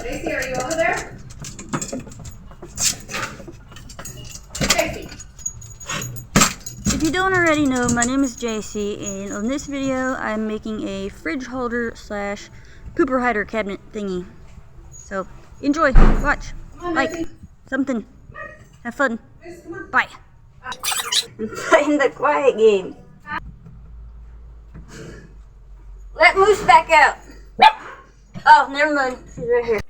Daisy, are you over there? Daisy. If you don't already know, my name is JC, and on this video, I'm making a fridge holder slash pooper hider cabinet thingy. So, enjoy, watch, like, something, have fun, bye. I'm playing the quiet game. Let Moose back out. Oh, never mind, she's right here.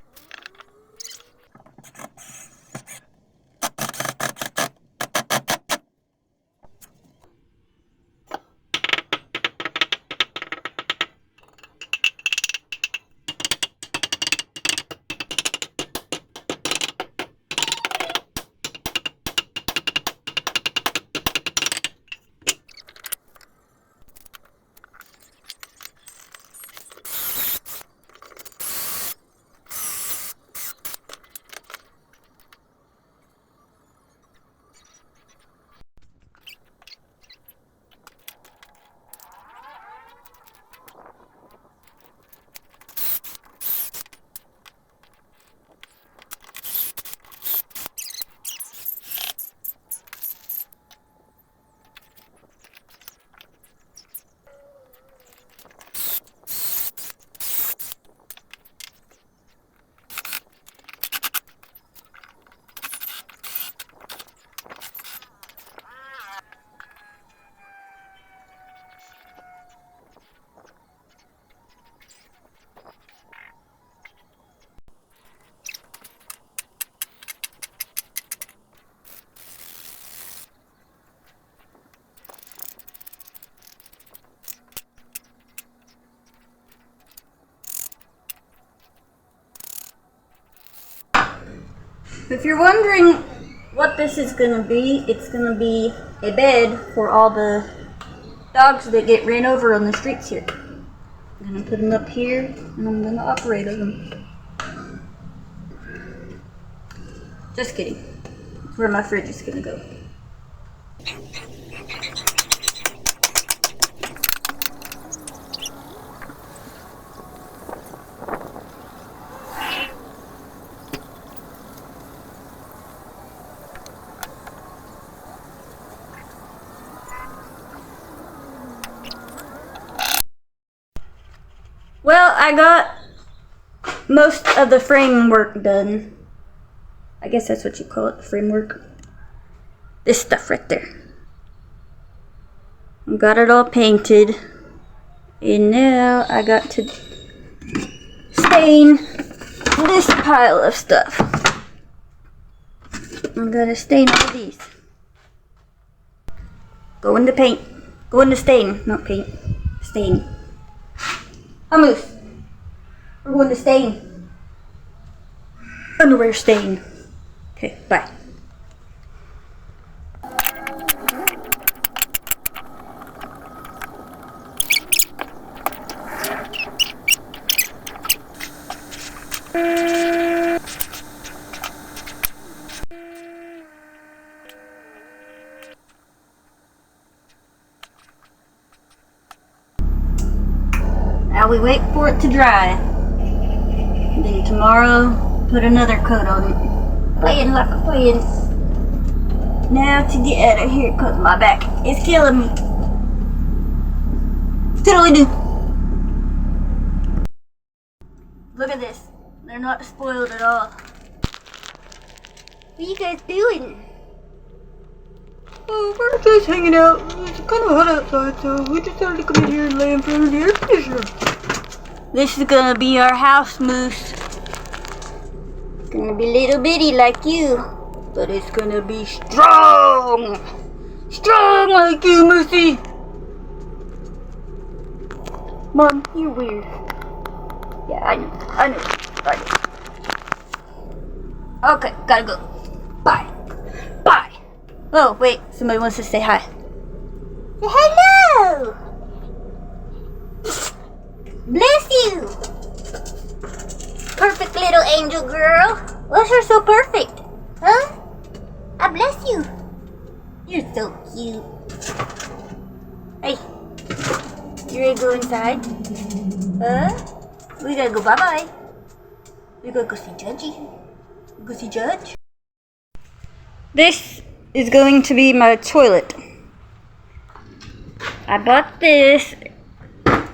If you're wondering what this is gonna be, it's gonna be a bed for all the dogs that get ran over on the streets here. I'm gonna put them up here and I'm gonna operate on them. Just kidding. It's where my fridge is gonna go. Well, I got most of the framework done. I guess that's what you call it, the framework. This stuff right there. I got it all painted. And now I got to stain this pile of stuff. I'm gonna stain all these. Go in the paint. Go in the stain, not paint. Stain. Moose. We're going to stain. Underwear stain. Okay, bye. Now we wait for it to dry. And then tomorrow, put another coat on it. Playing like a playing. Now to get out of here, cause my back is killing me. Toodaloo. Look at this. They're not spoiled at all. What are you guys doing? Oh, we're just hanging out. It's kind of hot outside, so we decided to come in here and lay in front of the air conditioner. This is gonna be our house, Moose. It's gonna be little bitty like you, but it's gonna be strong! Strong like you, Moosey! Mom, you're weird. Yeah, I know. Okay, gotta go. Bye. Bye. Oh, wait, somebody wants to say hi. Say hello! Bless you! Perfect little angel girl. Why's you're so perfect? Huh? I bless you. You're so cute. Hey, you ready to go inside? Huh? We gotta go bye-bye. We gotta go see Judgy. Go see Judge. This is going to be my toilet. I bought this.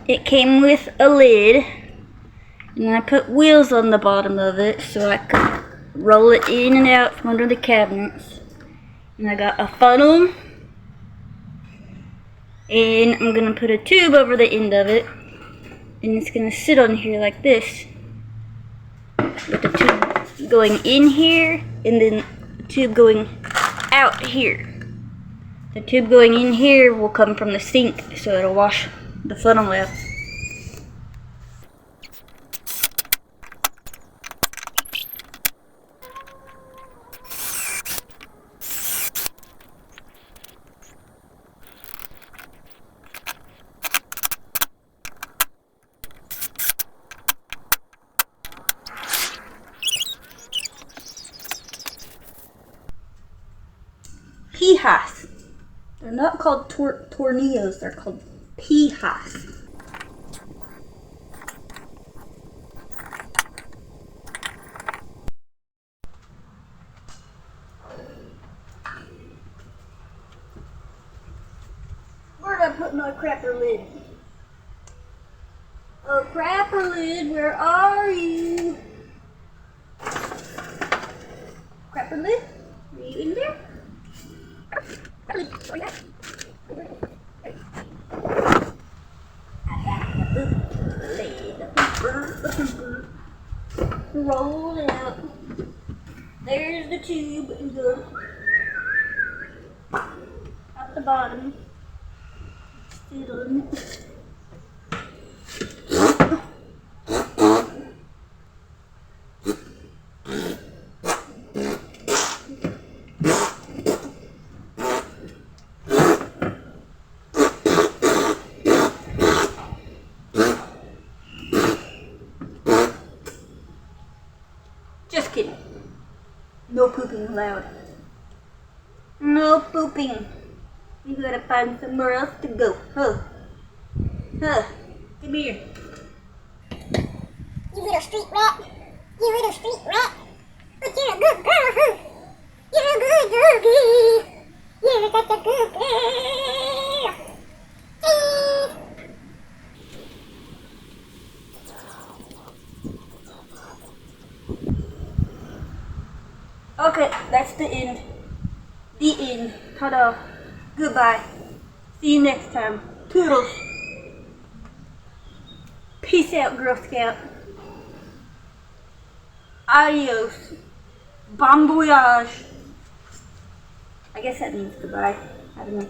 It came with a lid. And I put wheels on the bottom of it so I could roll it in and out from under the cabinets. And I got a funnel. And I'm gonna put a tube over the end of it. And it's gonna sit on here like this. With the tube going in here and then the tube going out here. The tube going in here will come from the sink, so it'll wash the funnel out. Pijas. They're not called tornillos, they're called pijas. Where'd I put my crapper lid? Oh, crapper lid, where are you? Crapper lid, are you in there? Roll it out. There's the tube and go at the bottom. Sit on it. Just kidding. No pooping allowed. No pooping. You gotta find somewhere else to go. Huh. Come here. You little street rat. You little street rat. But you're a good girl, huh? You're a good girl. You're such a good girl. Okay, that's the end. The end. Ta-da. Goodbye. See you next time. Toodles. Peace out, Girl Scout. Adios. Bon voyage. I guess that means goodbye. I don't know.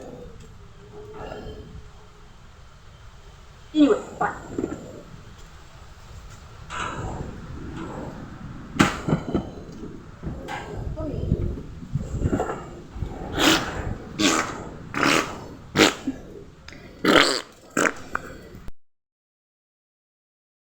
Anyway, bye.